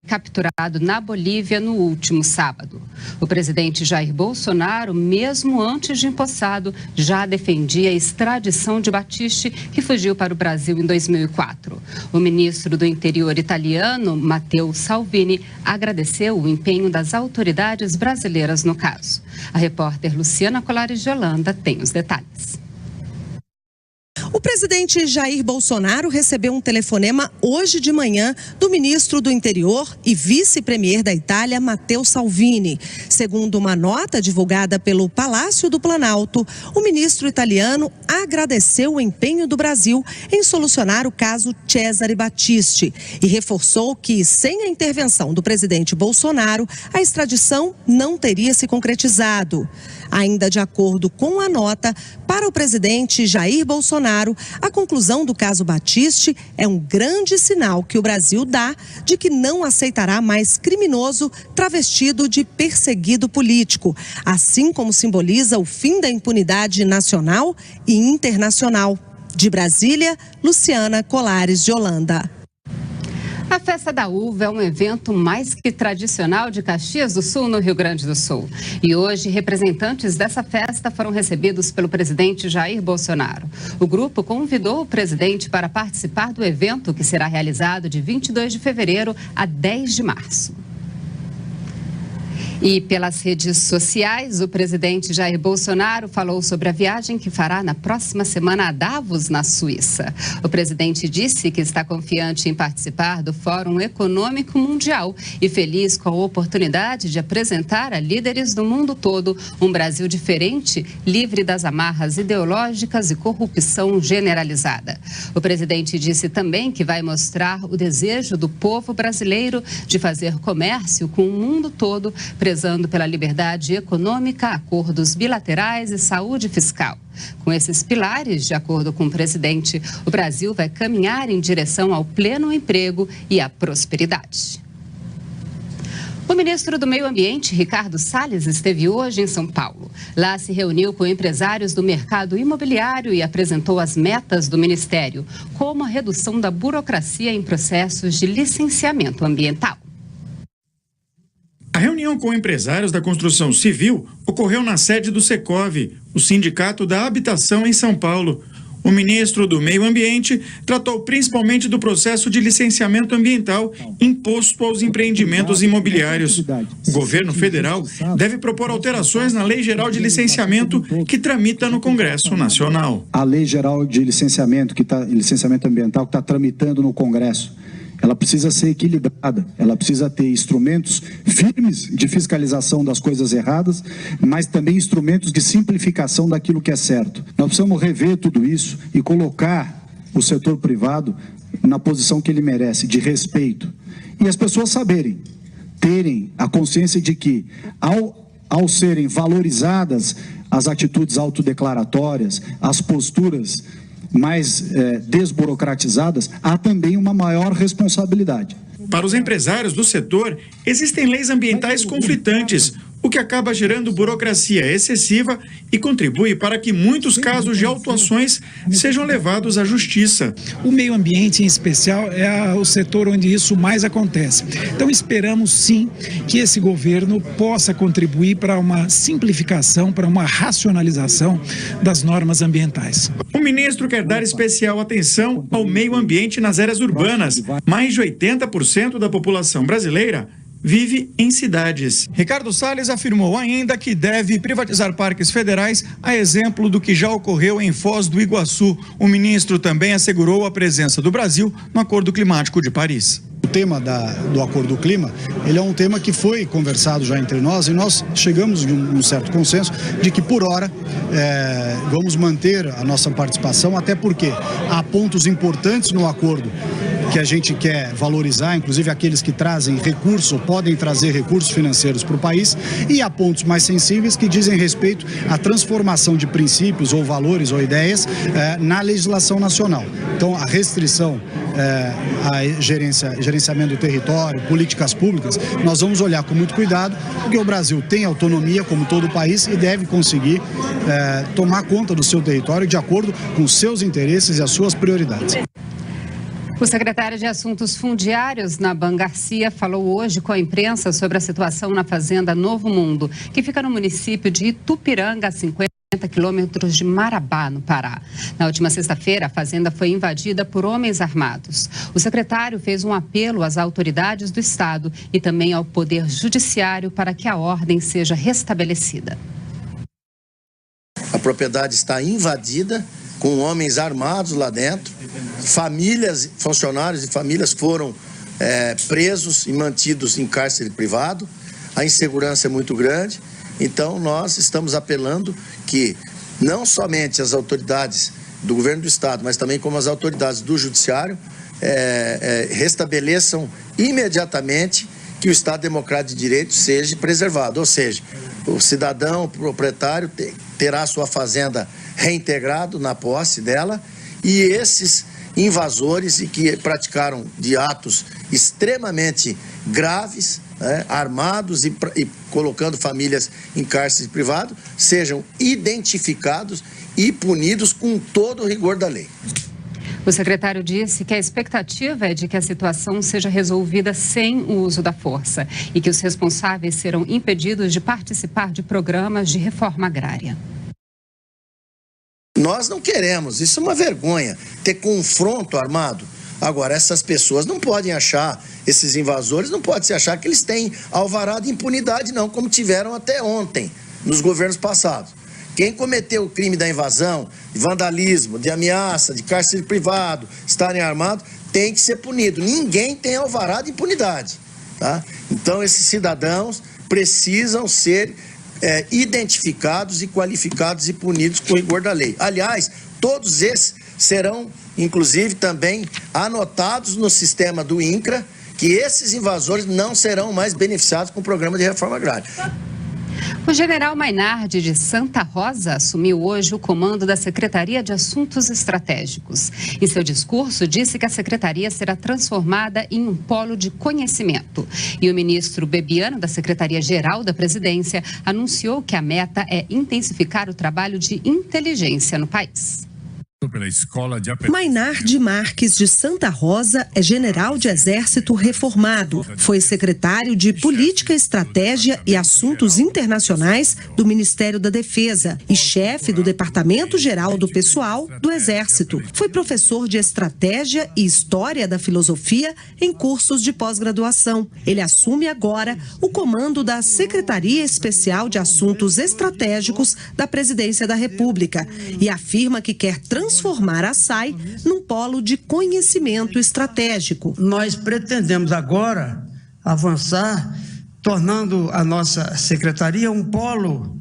capturado na Bolívia no último sábado. O presidente Jair Bolsonaro, mesmo antes de empossado, já defendia a extradição de Battisti, que fugiu para o Brasil em 2004. O ministro do Interior italiano, Matteo Salvini, agradeceu o empenho das autoridades brasileiras no caso. A repórter Luciana Colares de Holanda tem os detalhes. O presidente Jair Bolsonaro recebeu um telefonema hoje de manhã do ministro do Interior e vice-premier da Itália, Matteo Salvini. Segundo uma nota divulgada pelo Palácio do Planalto, o ministro italiano agradeceu o empenho do Brasil em solucionar o caso Cesare Battisti e reforçou que, sem a intervenção do presidente Bolsonaro, a extradição não teria se concretizado. Ainda de acordo com a nota, para o presidente Jair Bolsonaro, a conclusão do caso Battisti é um grande sinal que o Brasil dá de que não aceitará mais criminoso travestido de perseguido político, assim como simboliza o fim da impunidade nacional e internacional. De Brasília, Luciana Colares de Holanda. A Festa da Uva é um evento mais que tradicional de Caxias do Sul, no Rio Grande do Sul. E hoje, representantes dessa festa foram recebidos pelo presidente Jair Bolsonaro. O grupo convidou o presidente para participar do evento, que será realizado de 22 de fevereiro a 10 de março. E pelas redes sociais, o presidente Jair Bolsonaro falou sobre a viagem que fará na próxima semana a Davos, na Suíça. O presidente disse que está confiante em participar do Fórum Econômico Mundial e feliz com a oportunidade de apresentar a líderes do mundo todo um Brasil diferente, livre das amarras ideológicas e corrupção generalizada. O presidente disse também que vai mostrar o desejo do povo brasileiro de fazer comércio com o mundo todo, prezando pela liberdade econômica, acordos bilaterais e saúde fiscal. Com esses pilares, de acordo com o presidente, o Brasil vai caminhar em direção ao pleno emprego e à prosperidade. O ministro do Meio Ambiente, Ricardo Salles, esteve hoje em São Paulo. Lá se reuniu com empresários do mercado imobiliário e apresentou as metas do ministério, como a redução da burocracia em processos de licenciamento ambiental. A reunião com empresários da construção civil ocorreu na sede do Secov, o Sindicato da Habitação em São Paulo. O ministro do Meio Ambiente tratou principalmente do processo de licenciamento ambiental imposto aos empreendimentos imobiliários. O governo federal deve propor alterações na Lei Geral de Licenciamento que tramita no Congresso Nacional. A Lei Geral de Licenciamento Ambiental que está tramitando no Congresso, ela precisa ser equilibrada, ela precisa ter instrumentos firmes de fiscalização das coisas erradas, mas também instrumentos de simplificação daquilo que é certo. Nós precisamos rever tudo isso e colocar o setor privado na posição que ele merece, de respeito. E as pessoas terem a consciência de que, ao serem valorizadas as atitudes autodeclaratórias, as posturas mais desburocratizadas, há também uma maior responsabilidade. Para os empresários do setor, existem leis ambientais conflitantes, o que acaba gerando burocracia excessiva e contribui para que muitos casos de autuações sejam levados à justiça. O meio ambiente, em especial, é o setor onde isso mais acontece. Então, esperamos, sim, que esse governo possa contribuir para uma simplificação, para uma racionalização das normas ambientais. O ministro quer dar especial atenção ao meio ambiente nas áreas urbanas. Mais de 80% da população brasileira vive em cidades. Ricardo Salles afirmou ainda que deve privatizar parques federais, a exemplo do que já ocorreu em Foz do Iguaçu. O ministro também assegurou a presença do Brasil no Acordo Climático de Paris. O tema do Acordo do Clima, ele é um tema que foi conversado já entre nós e nós chegamos a um certo consenso de que, por hora, vamos manter a nossa participação, até porque há pontos importantes no acordo que a gente quer valorizar, inclusive aqueles que trazem recursos ou podem trazer recursos financeiros para o país, e há pontos mais sensíveis que dizem respeito à transformação de princípios ou valores ou ideias na legislação nacional. Então, a restrição a gerenciamento do território, políticas públicas, nós vamos olhar com muito cuidado, porque o Brasil tem autonomia, como todo o país, e deve conseguir tomar conta do seu território de acordo com os seus interesses e as suas prioridades. O secretário de Assuntos Fundiários, Naban Garcia, falou hoje com a imprensa sobre a situação na fazenda Novo Mundo, que fica no município de Itupiranga, a 50 quilômetros de Marabá, no Pará. Na última sexta-feira, a fazenda foi invadida por homens armados. O secretário fez um apelo às autoridades do estado e também ao Poder Judiciário para que a ordem seja restabelecida. A propriedade está invadida, com homens armados lá dentro. Famílias, funcionários e famílias foram presos e mantidos em cárcere privado. A insegurança é muito grande. Então, nós estamos apelando que não somente as autoridades do governo do estado, mas também como as autoridades do judiciário restabeleçam imediatamente que o Estado Democrático de Direito seja preservado. Ou seja, o cidadão, o proprietário terá sua fazenda reintegrado na posse dela, e esses invasores e que praticaram de atos extremamente graves, armados e colocando famílias em cárcere privado, sejam identificados e punidos com todo o rigor da lei. O secretário disse que a expectativa é de que a situação seja resolvida sem o uso da força e que os responsáveis serão impedidos de participar de programas de reforma agrária. Nós não queremos, isso é uma vergonha, ter confronto armado. Agora, essas pessoas não podem achar, esses invasores não podem se achar que eles têm alvará de impunidade não, como tiveram até ontem, nos governos passados. Quem cometeu o crime da invasão, de vandalismo, de ameaça, de cárcere privado, estarem armados, tem que ser punido. Ninguém tem alvará de impunidade, tá? Então, esses cidadãos precisam ser identificados e qualificados e punidos com rigor da lei. Aliás, todos esses serão, inclusive, também anotados no sistema do INCRA, que esses invasores não serão mais beneficiados com o programa de reforma agrária. O general Maynard de Santa Rosa assumiu hoje o comando da Secretaria de Assuntos Estratégicos. Em seu discurso, disse que a secretaria será transformada em um polo de conhecimento. E o ministro Bebiano, da Secretaria-Geral da Presidência, anunciou que a meta é intensificar o trabalho de inteligência no país. Maynard Marques de Santa Rosa é general de Exército reformado. Foi secretário de Política, Estratégia e Assuntos Internacionais do Ministério da Defesa e chefe do Departamento Geral do Pessoal do Exército. Foi professor de Estratégia e História da Filosofia em cursos de pós-graduação. Ele assume agora o comando da Secretaria Especial de Assuntos Estratégicos da Presidência da República e afirma que quer transformar a SAI num polo de conhecimento estratégico. Nós pretendemos agora avançar, tornando a nossa secretaria um polo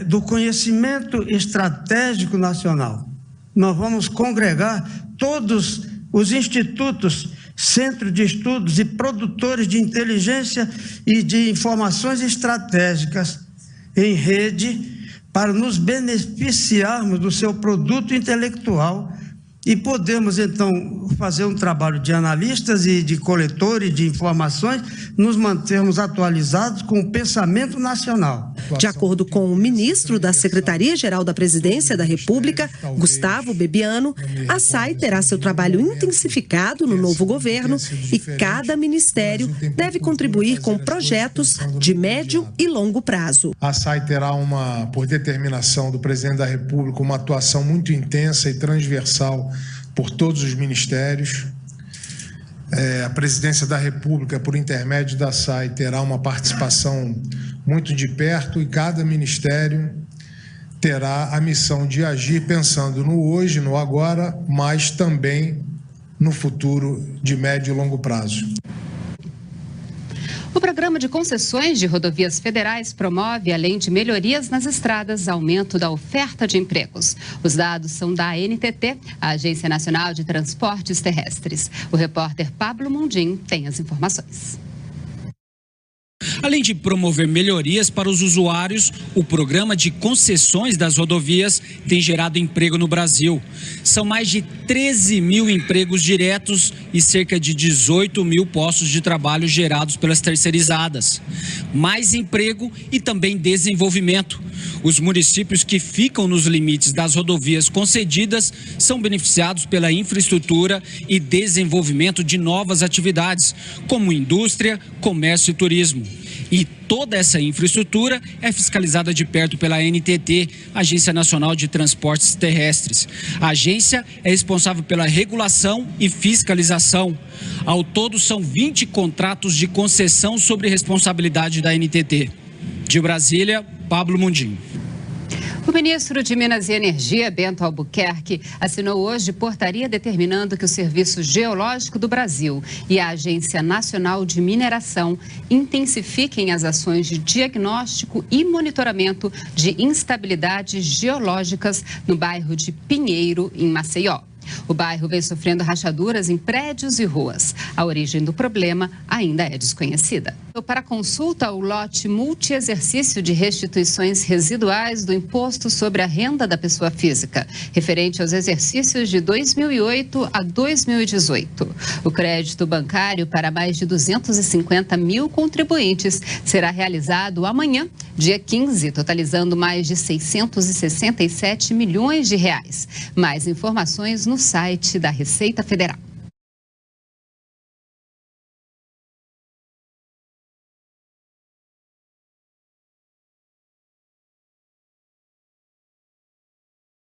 do conhecimento estratégico nacional. Nós vamos congregar todos os institutos, centros de estudos e produtores de inteligência e de informações estratégicas em rede, para nos beneficiarmos do seu produto intelectual e podemos, então, fazer um trabalho de analistas e de coletores de informações, nos mantermos atualizados com o pensamento nacional. De acordo com o ministro da Secretaria-Geral da Presidência da República, Gustavo Bebiano, a SAI terá seu trabalho intensificado no novo governo e cada ministério deve contribuir com projetos de médio e longo prazo. A SAI terá, por determinação do presidente da República, uma atuação muito intensa e transversal por todos os ministérios. A Presidência da República, por intermédio da SAI, terá uma participação muito de perto e cada ministério terá a missão de agir pensando no hoje, no agora, mas também no futuro de médio e longo prazo. O programa de concessões de rodovias federais promove, além de melhorias nas estradas, aumento da oferta de empregos. Os dados são da ANTT, a Agência Nacional de Transportes Terrestres. O repórter Pablo Mundim tem as informações. Além de promover melhorias para os usuários, o programa de concessões das rodovias tem gerado emprego no Brasil. São mais de 13 mil empregos diretos e cerca de 18 mil postos de trabalho gerados pelas terceirizadas. Mais emprego e também desenvolvimento. Os municípios que ficam nos limites das rodovias concedidas são beneficiados pela infraestrutura e desenvolvimento de novas atividades, como indústria, comércio e turismo. E toda essa infraestrutura é fiscalizada de perto pela ANTT, Agência Nacional de Transportes Terrestres. A agência é responsável pela regulação e fiscalização. Ao todo, são 20 contratos de concessão sobre responsabilidade da ANTT. De Brasília, Pablo Mundim. O ministro de Minas e Energia, Bento Albuquerque, assinou hoje portaria determinando que o Serviço Geológico do Brasil e a Agência Nacional de Mineração intensifiquem as ações de diagnóstico e monitoramento de instabilidades geológicas no bairro de Pinheiro, em Maceió. O bairro vem sofrendo rachaduras em prédios e ruas. A origem do problema ainda é desconhecida. Para consulta, o lote multi-exercício de restituições residuais do Imposto sobre a Renda da Pessoa Física, referente aos exercícios de 2008 a 2018. O crédito bancário para mais de 250 mil contribuintes será realizado amanhã, dia 15, totalizando mais de 667 milhões de reais. Mais informações no site da Receita Federal.